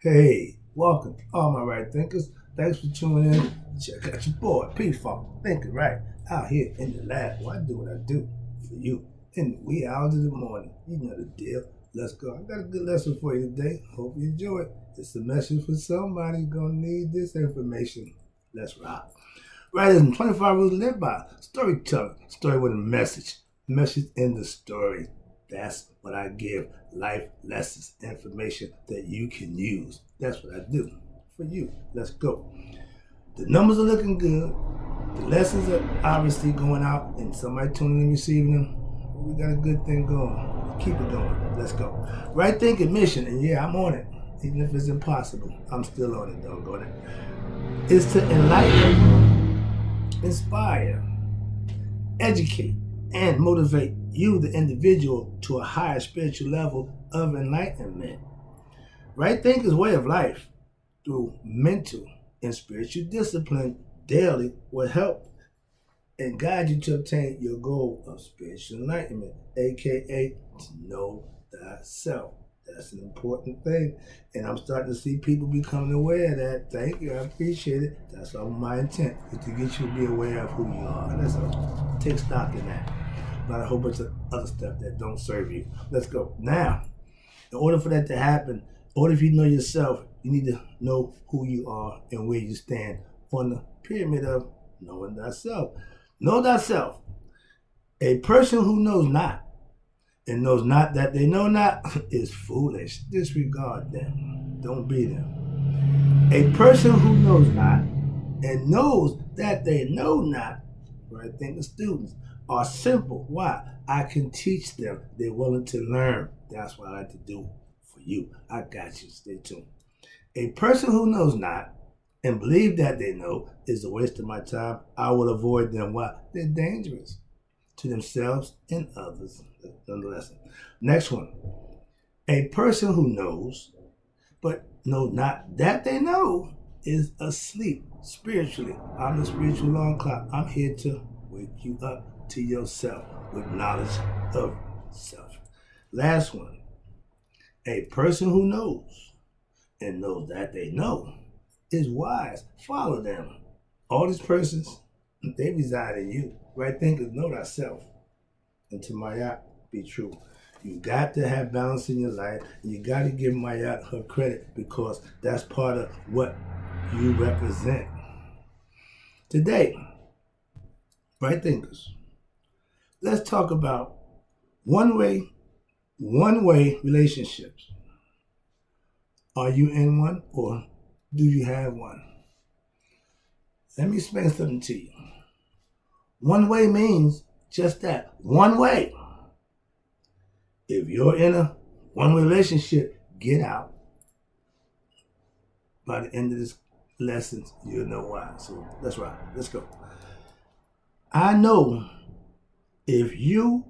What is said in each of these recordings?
Hey, welcome, all my right thinkers. Thanks for tuning in. Check out your boy, P Funk, thinking right, out here in the lab. Well, I do what I do for you in the wee hours of the morning. You know the deal. Let's go. I got a good lesson for you today. Hope you enjoy it. It's a message for somebody gonna need this information. Let's rock. Rather than 25 rules to live by, storytelling, story with a message. Message in the story. That's what I give. Life lessons, information that you can use. That's what I do for you. Let's go. The numbers are looking good. The lessons are obviously going out, and somebody tuning and receiving them. We got a good thing going. Keep it going. Let's go. Right thinking mission, and yeah, I'm on it. Even if it's impossible, I'm still on it, doggone it. Is to enlighten, inspire, educate, and motivate you, the individual, to a higher spiritual level of enlightenment. Right thinking's way of life through mental and spiritual discipline daily will help and guide you to obtain your goal of spiritual enlightenment, aka to know thyself. That's an important thing. And I'm starting to see people becoming aware of that. Thank you. I appreciate it. That's all my intent, is to get you to be aware of who you are. That's all. Take stock in that. Not a whole bunch of other stuff that don't serve you. Let's go. Now, in order for that to happen, in order if you know yourself, you need to know who you are and where you stand on the pyramid of knowing thyself. Know thyself. A person who knows not and knows not that they know not is foolish. Disregard them. Don't be them. A person who knows not and knows that they know not, right? Think the students are simple. Why? I can teach them. They're willing to learn. That's what I like to do for you. I got you. Stay tuned. A person who knows not and believe that they know is a waste of my time. I will avoid them. Why? They're dangerous to themselves and others. Nonetheless. Next one. A person who knows but know not that they know is asleep spiritually. I'm the spiritual alarm clock. I'm here to wake you up to yourself with knowledge of self. Last one. A person who knows and knows that they know is wise. Follow them. All these persons, they reside in you. Right thinkers, know thyself. And to Mayat, be true. You got to have balance in your life, and you got to give Mayat her credit because that's part of what you represent. Today, right thinkers, let's talk about one-way relationships. Are you in one or do you have one? Let me explain something to you. One way means just that. One way. If you're in a one-way relationship, get out. By the end of this lesson, you'll know why. So let's rock. Let's go. I know if you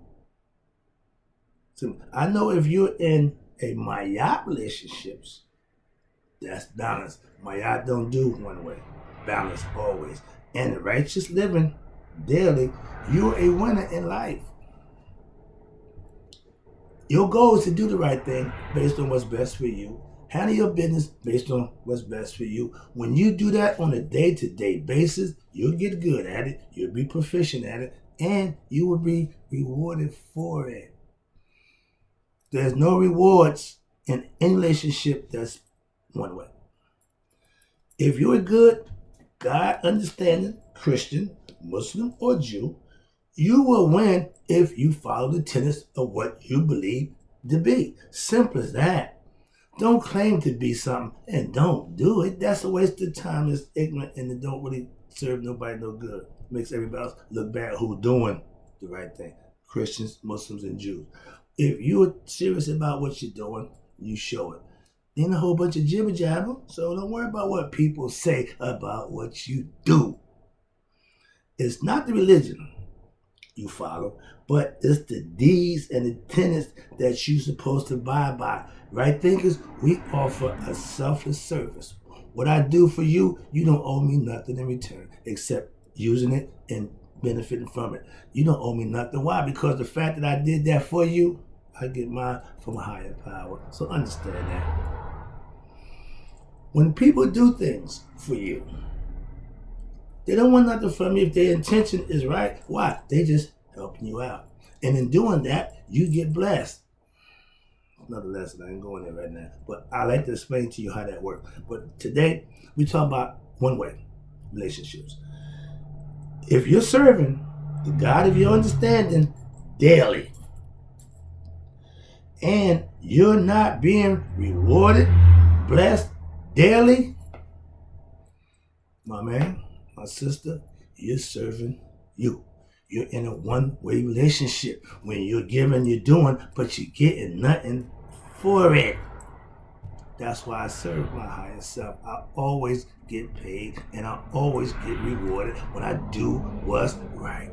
are in a Mayat relationships, that's balance. Mayat don't do one way. Balance always. And righteous living daily, you're a winner in life. Your goal is to do the right thing based on what's best for you. Handle your business based on what's best for you. When you do that on a day-to-day basis, you'll get good at it, you'll be proficient at it, and you will be rewarded for it. There's no rewards in any relationship that's one way. If you're a good, God understanding Christian, Muslim, or Jew, you will win if you follow the tenets of what you believe to be. Simple as that. Don't claim to be something and don't do it. That's a waste of time. It's ignorant and it don't really serve nobody no good. It makes everybody else look bad who's doing the right thing. Christians, Muslims, and Jews. If you're serious about what you're doing, you show it. Ain't a whole bunch of jibber jabber, so don't worry about what people say about what you do. It's not the religion you follow, but it's the deeds and the tenets that you're supposed to abide by. Right thinkers, we offer a selfless service. What I do for you, you don't owe me nothing in return except using it and benefiting from it. You don't owe me nothing. Why? Because the fact that I did that for you, I get mine from a higher power. So understand that. When people do things for you, they don't want nothing from you if their intention is right. Why? They just helping you out. And in doing that, you get blessed. Another lesson, I ain't going there right now. But I like to explain to you how that works. But today, we talk about one-way relationships. If you're serving the God of your understanding daily, and you're not being rewarded, blessed daily, my man, my sister, you're serving you. You're in a one-way relationship. When you're giving, you're doing, but you're getting nothing for it. That's why I serve my higher self. I always get paid and I always get rewarded when I do what's right.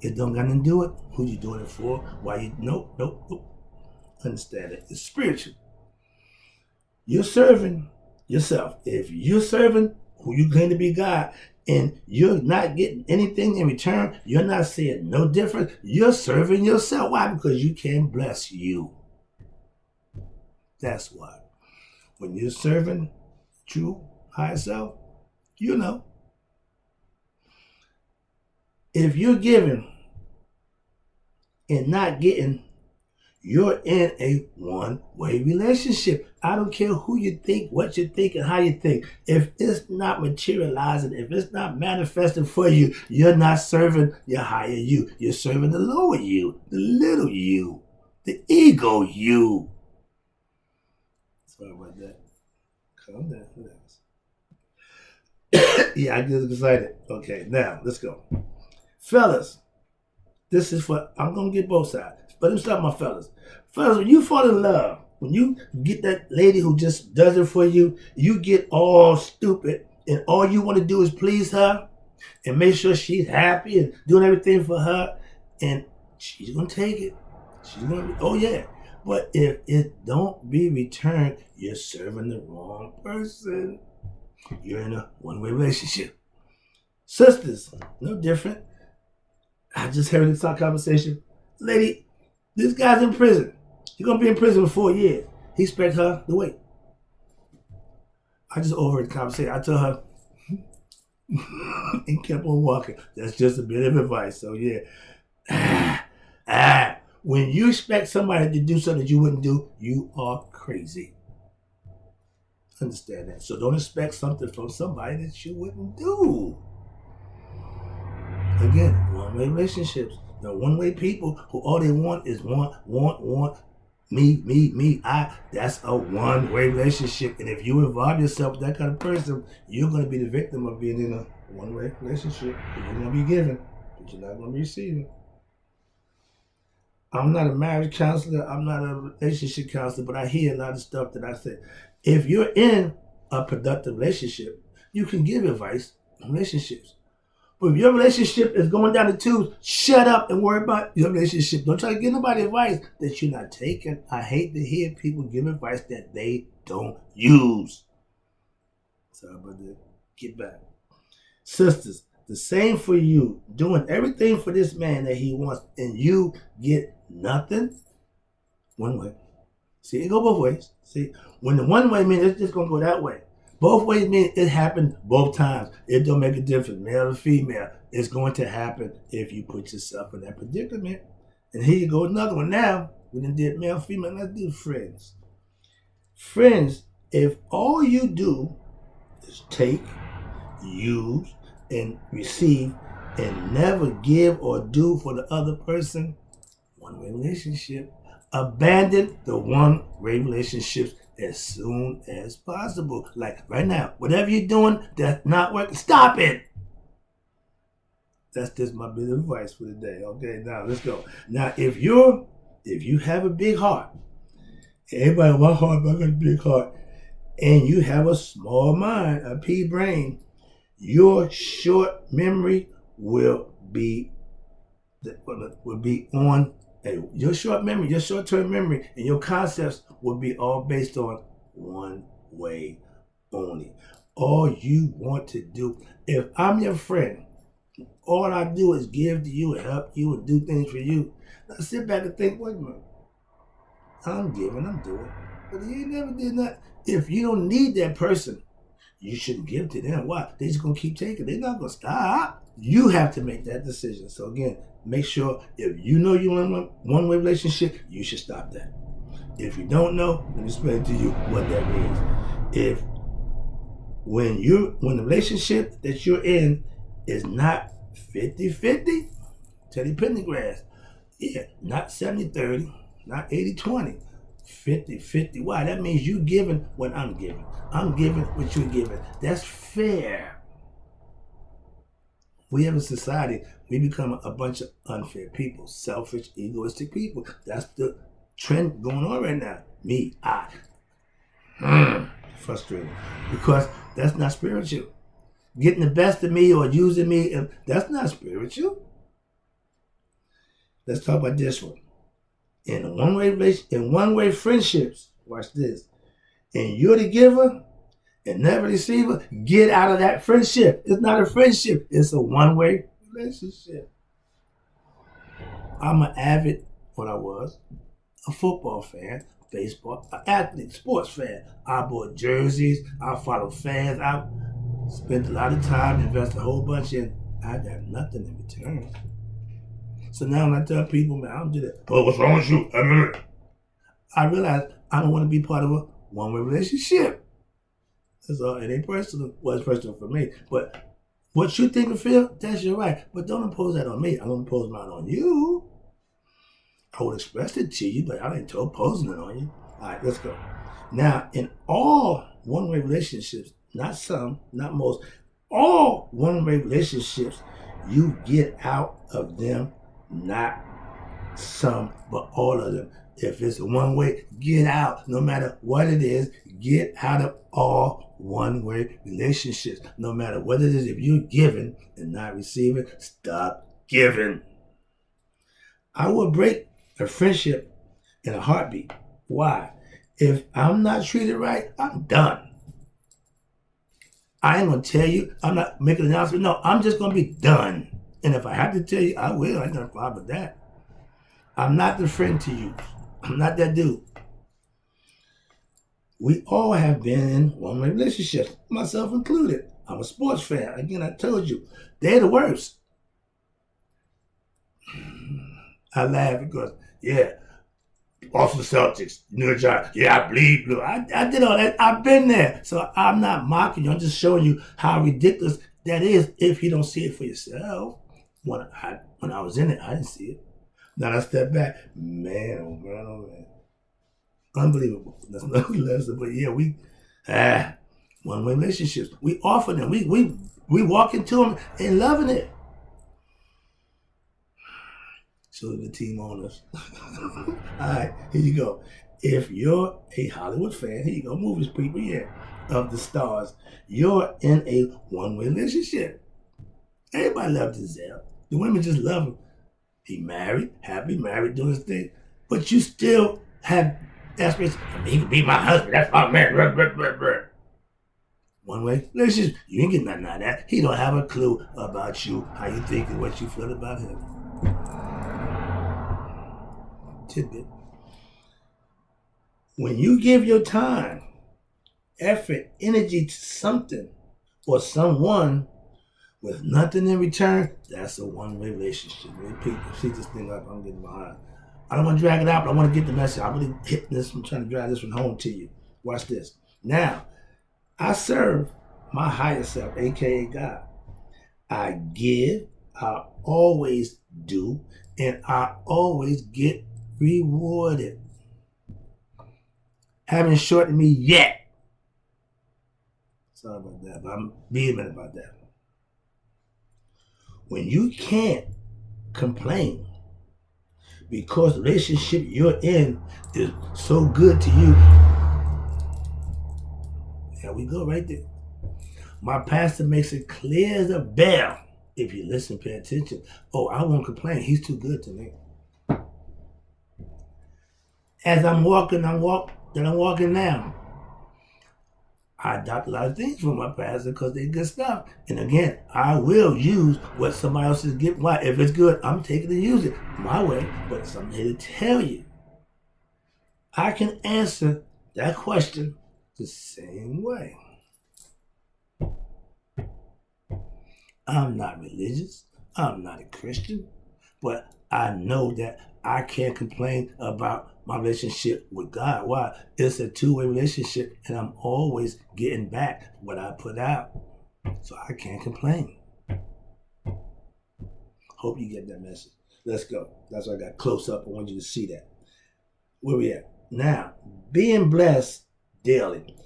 It don't got nothing to do with who you doing it for, why you, nope. Understand it. It's spiritual. You're serving yourself. If you're serving who you claim to be God and you're not getting anything in return, you're not seeing no difference, you're serving yourself. Why? Because you can't bless you. That's why. When you're serving true higher self, you know. If you're giving and not getting, you're in a one-way relationship. I don't care who you think, what you think, and how you think. If it's not materializing, if it's not manifesting for you, you're not serving your higher you. You're serving the lower you, the little you, the ego you. Sorry about that. Calm down. Relax. Yeah, I get excited. Okay, now let's go. Fellas, this is for, I'm going to get both sides. But let me start my fellas. Fellas, when you fall in love, when you get that lady who just does it for you, you get all stupid and all you want to do is please her and make sure she's happy and doing everything for her, and she's going to take it. She's going to be, oh yeah. But if it don't be returned, you're serving the wrong person. You're in a one-way relationship. Sisters, no different. I just heard this conversation. Lady, this guy's in prison. He's going to be in prison for 4 years. He expects her to wait. I just overheard the conversation. I told her and kept on walking. That's just a bit of advice. So yeah. When you expect somebody to do something that you wouldn't do, you are crazy. Understand that. So don't expect something from somebody that you wouldn't do. Again, one-way relationships. The one-way people who all they want is want, me, I. That's a one-way relationship. And if you involve yourself with that kind of person, you're going to be the victim of being in a one-way relationship. You're going to be giving, but you're not going to be receiving. I'm not a marriage counselor. I'm not a relationship counselor, but I hear a lot of stuff that I say. If you're in a productive relationship, you can give advice in relationships. But if your relationship is going down the tubes, shut up and worry about your relationship. Don't try to give nobody advice that you're not taking. I hate to hear people give advice that they don't use. Sorry about that. Get back. Sisters, the same for you. Doing everything for this man that he wants, and you get nothing. One way. See, it go both ways. See, when the one way means it's just going to go that way. Both ways mean it happened both times. It don't make a difference, male or female. It's going to happen if you put yourself in that predicament. And here you go, another one. Now, we done did male, female, let's do friends. Friends, if all you do is take, use, and receive, and never give or do for the other person, one-way relationship. Abandon the one-way relationships as soon as possible. Like right now, whatever you're doing that's not working, stop it. That's just my bit of advice for the day. Okay, now let's go. Now, if you have a big heart, everybody, my heart, I got a big heart, and you have a small mind, a pea brain, your short memory will be on your short memory, your short-term memory, and your concepts will be all based on one way only. All you want to do, if I'm your friend, all I do is give to you and help you and do things for you. Now sit back and think, wait a minute. I'm giving, I'm doing. But you never did that. If you don't need that person, you shouldn't give to them. Why? They're just gonna keep taking. They're not gonna stop. You have to make that decision. So again, make sure if you know you're in a one-way relationship, you should stop that. If you don't know, let me explain to you what that means. If when the relationship that you're in is not 50-50, Teddy Pendergrass, yeah, not 70-30, not 80-20, 50-50. Why? That means you giving what I'm giving. I'm giving what you're giving. That's fair. We have a society, we become a bunch of unfair people, selfish, egoistic people. That's the trend going on right now. Me, I. Frustrated. Because that's not spiritual. Getting the best of me or using me, that's not spiritual. Let's talk about this one. In one-way friendships, watch this. And you're the giver and never receiver, get out of that friendship. It's not a friendship. It's a one-way relationship. I'm an avid, what I was, a football fan, baseball, an athlete, sports fan. I bought jerseys. I follow fans. I spent a lot of time, invested a whole bunch in. I got nothing in return. So now when I tell people, man, I don't do that. Oh, what's wrong with you? I realize I don't want to be part of a one-way relationship. That's all. It ain't personal. Well, it's personal for me. But what you think and feel, that's your right. But don't impose that on me. I'm going to impose mine on you. I would express it to you, but I ain't imposing it on you. All right, let's go. Now, in all one-way relationships, not some, not most, all one-way relationships, you get out of them, not some, but all of them. If it's a one-way, get out. No matter what it is, get out of all one-way relationships. No matter what it is, if you're giving and not receiving, stop giving. I will break a friendship in a heartbeat. Why? If I'm not treated right, I'm done. I ain't going to tell you. I'm not making an announcement. No, I'm just going to be done. And if I have to tell you, I will. I ain't got a problem with that. I'm not the friend to you. I'm not that dude. We all have been in one-way relationships, myself included. I'm a sports fan. Again, I told you, they're the worst. I laugh because, yeah, also the Celtics, New York Giants, yeah, I bleed blue. I did all that. I've been there. So I'm not mocking you. I'm just showing you how ridiculous that is if you don't see it for yourself. When I was in it, I didn't see it. Now I step back, man, oh man, oh man. Unbelievable. That's not a lesson, but yeah, one-way relationships. We offer them. We walk into them and loving it. So the team owners. All right, here you go. If you're a Hollywood fan, here you go, movies people, yeah, of the stars, you're in a one-way relationship. Everybody loves Denzel. The women just love him. He married, happy, married, doing his thing. But you still have aspirations. He could be my husband. That's my man. One-way relationship. You ain't getting nothing out of that. He don't have a clue about you, how you think, and what you feel about him. Tidbit. When you give your time, effort, energy to something or someone with nothing in return, that's a one-way relationship. Repeat, see this thing up, I'm getting behind. I don't want to drag it out, but I want to get the message. I'm really hitting this, I'm trying to drive this one home to you. Watch this. Now, I serve my higher self, aka God. I give, I always do, and I always get rewarded. Haven't shortened me yet. Sorry about that, but I'm vehement about that. When you can't complain because the relationship you're in is so good to you, there we go right there. My pastor makes it clear as a bell. If you listen, pay attention. Oh, I won't complain. He's too good to me. As I'm walking now. I adopt a lot of things from my pastor because they're good stuff. And again, I will use what somebody else is giving. Why? If it's good, I'm taking it and use it my way. But I'm here to tell you, I can answer that question the same way. I'm not religious. I'm not a Christian. But I know that I can't complain about my relationship with God. Why? It's a two-way relationship, and I'm always getting back what I put out. So I can't complain. Hope you get that message. Let's go. That's why I got close up. I want you to see that. Where we at? Now, being blessed daily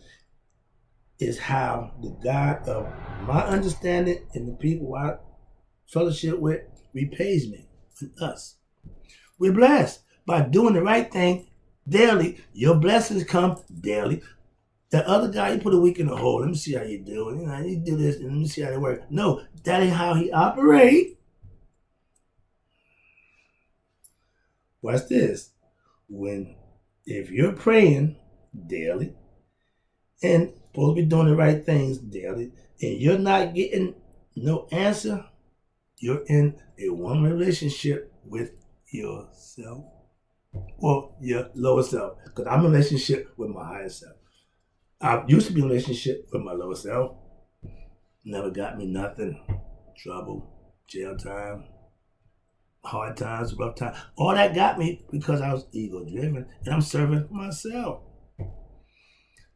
is how the God of my understanding and the people I fellowship with repays me and us. We're blessed by doing the right thing daily. Your blessings come daily. The other guy, you put a week in the hole. Let me see how you do it. You do this, and let me see how they work. No, that ain't how he operates. Watch this. If you're praying daily and supposed to be doing the right things daily, and you're not getting no answer, you're in a one relationship with yourself or your lower self. Because I'm in a relationship with my higher self. I used to be in a relationship with my lower self. Never got me nothing. Trouble, jail time, hard times, rough times. All that got me because I was ego driven and I'm serving myself.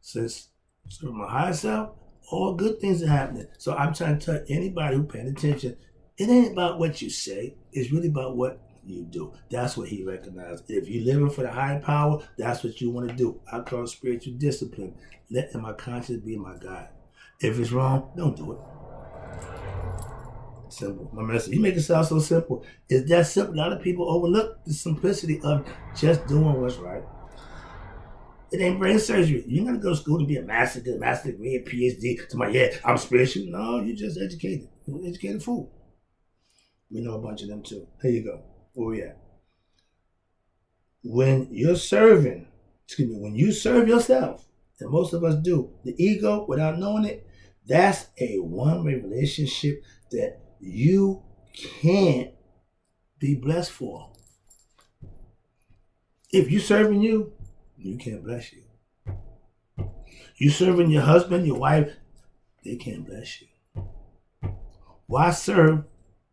Since serving my higher self, all good things are happening. So I'm trying to tell anybody who paying attention, it ain't about what you say. It's really about what you do. That's what he recognized. If you're living for the higher power, that's what you want to do. I call it spiritual discipline. Letting my conscience be my guide. If it's wrong, don't do it. Simple. My message. You make it sound so simple. It's that simple. A lot of people overlook the simplicity of just doing what's right. It ain't brain surgery. You gotta go to school to be a master degree, a PhD. Somebody, yeah, I'm spiritual. No, you're just educated. You're an educated fool. We know a bunch of them too. Here you go. Where we at? When you serve yourself, and most of us do, the ego, without knowing it, that's a one-way relationship that you can't be blessed for. If you serving you can't bless you. You serving your husband, your wife, they can't bless you. Why serve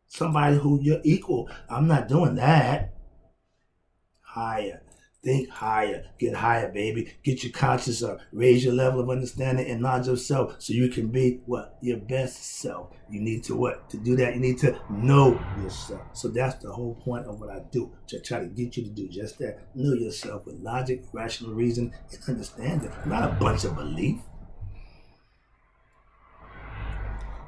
somebody who you're equal? I'm not doing that. Higher. Think higher. Get higher, baby. Get your conscience up. Raise your level of understanding and knowledge of self so you can be what? Your best self. You need to what? To do that, you need to know yourself. So that's the whole point of what I do. To try to get you to do just that. Know yourself with logic, rational reason, and understanding. Not a bunch of belief.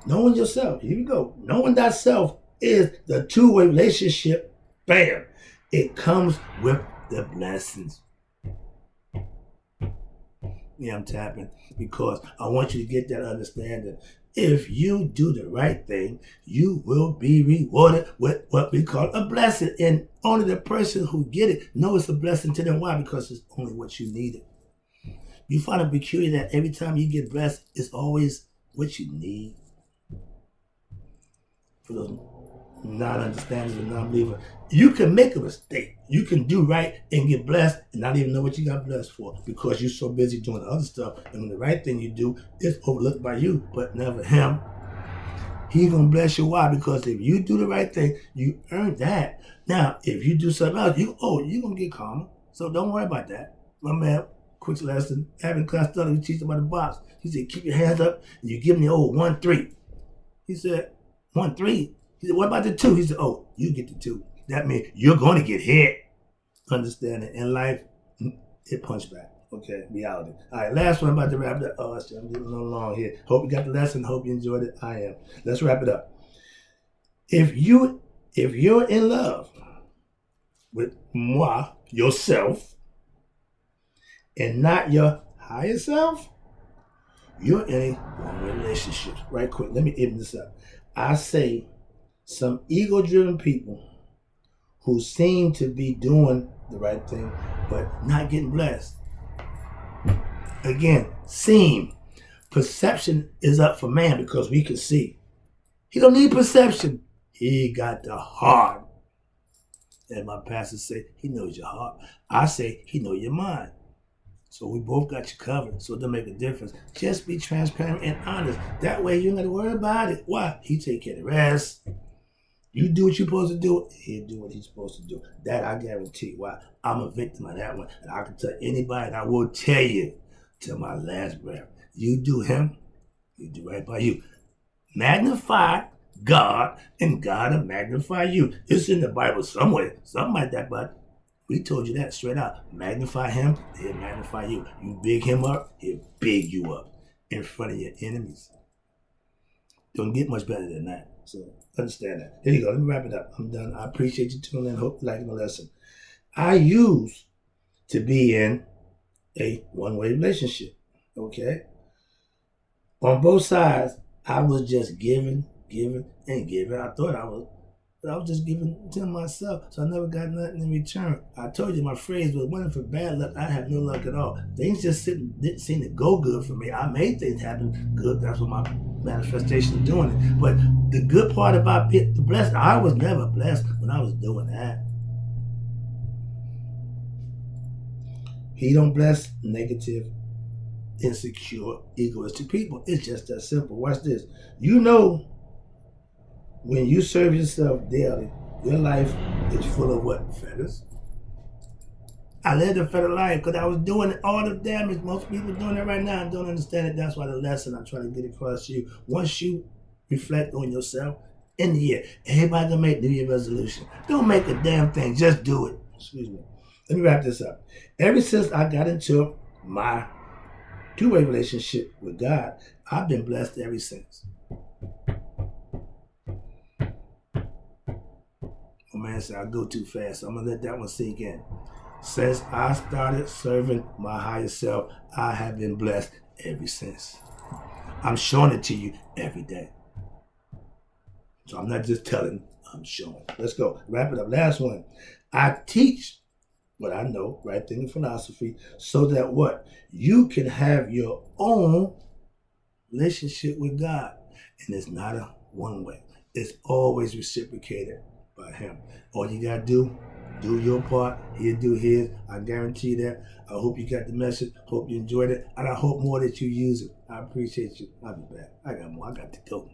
Knowing yourself. Here we go. Knowing thyself is the two-way relationship. Bam. It comes with the blessings. Yeah, I'm tapping because I want you to get that understanding. If you do the right thing, you will be rewarded with what we call a blessing. And only the person who get it knows it's a blessing to them. Why? Because it's only what you needed. You find it peculiar that every time you get blessed, it's always what you need. For those non-understanders and non-believers, you can make a mistake. You can do right and get blessed and not even know what you got blessed for because you're so busy doing the other stuff. And when the right thing you do is overlooked by you, but never him, he's going to bless you. Why? Because if you do the right thing, you earn that. Now, if you do something else, you're going to get karma. So don't worry about that. My man, quick lesson, having class study, we teach about the box. He said, keep your hands up and you give him the old 1-3. He said, 1-3? He said, what about the 2? He said, you get the 2. That means you're going to get hit. Understand it. In life, it punch back. Okay, reality. All right, last one. I'm about to wrap it up. I'm getting a little long here. Hope you got the lesson. Hope you enjoyed it. I am. Let's wrap it up. If you're in love with yourself, and not your higher self, you're in a one-way relationship. Right quick, let me even this up. I say some ego-driven people who seem to be doing the right thing, but not getting blessed. Again, seem. Perception is up for man because we can see. He don't need perception. He got the heart. And my pastor say, he knows your heart. I say, he knows your mind. So we both got you covered. So it don't make a difference. Just be transparent and honest. That way you ain't got to worry about it. Why? He take care of the rest. You do what you're supposed to do, he'll do what he's supposed to do. That I guarantee. Why? I'm a victim of that one. And I can tell anybody, and I will tell you till my last breath. You do him, he do right by you. Magnify God, and God will magnify you. It's in the Bible somewhere, something like that, but we told you that straight out. Magnify him, he'll magnify you. You big him up, he'll big you up in front of your enemies. Don't get much better than that. So understand that. Here you go. Let me wrap it up. I'm done. I appreciate you tuning in. Hope you like the lesson. I used to be in a one-way relationship. Okay? On both sides, I was just giving, and giving. I thought I was just giving to myself, so I never got nothing in return. I told you my phrase was, "Winning for bad luck, I have no luck at all." Things just didn't seem to go good for me. I made things happen good. That's what my manifestation is doing it. But the good part about the blessed, I was never blessed when I was doing that. He don't bless negative, insecure, egoistic people. It's just that simple. Watch this. You know, when you serve yourself daily, your life is full of what? Feathers. I led a feather life because I was doing all the damage. Most people doing it right now and don't understand it. That's why the lesson I'm trying to get across to you. Once you reflect on yourself in the year, everybody gonna make New Year resolution. Don't make a damn thing. Just do it. Excuse me. Let me wrap this up. Ever since I got into my two-way relationship with God, I've been blessed ever since. Oh man said I go too fast, so I'm gonna let that one sink in. Since I started serving my higher self, I have been blessed ever since. I'm showing it to you every day. So I'm not just telling, I'm showing. Let's go. Wrap it up. Last one. I teach what I know, right thing in philosophy, so that what? You can have your own relationship with God. And it's not a one way. It's always reciprocated by him. All you gotta do your part, he'll do his. I guarantee that. I hope you got the message. Hope you enjoyed it. And I hope more that you use it. I appreciate you. I'll be back. I got more. I got to go.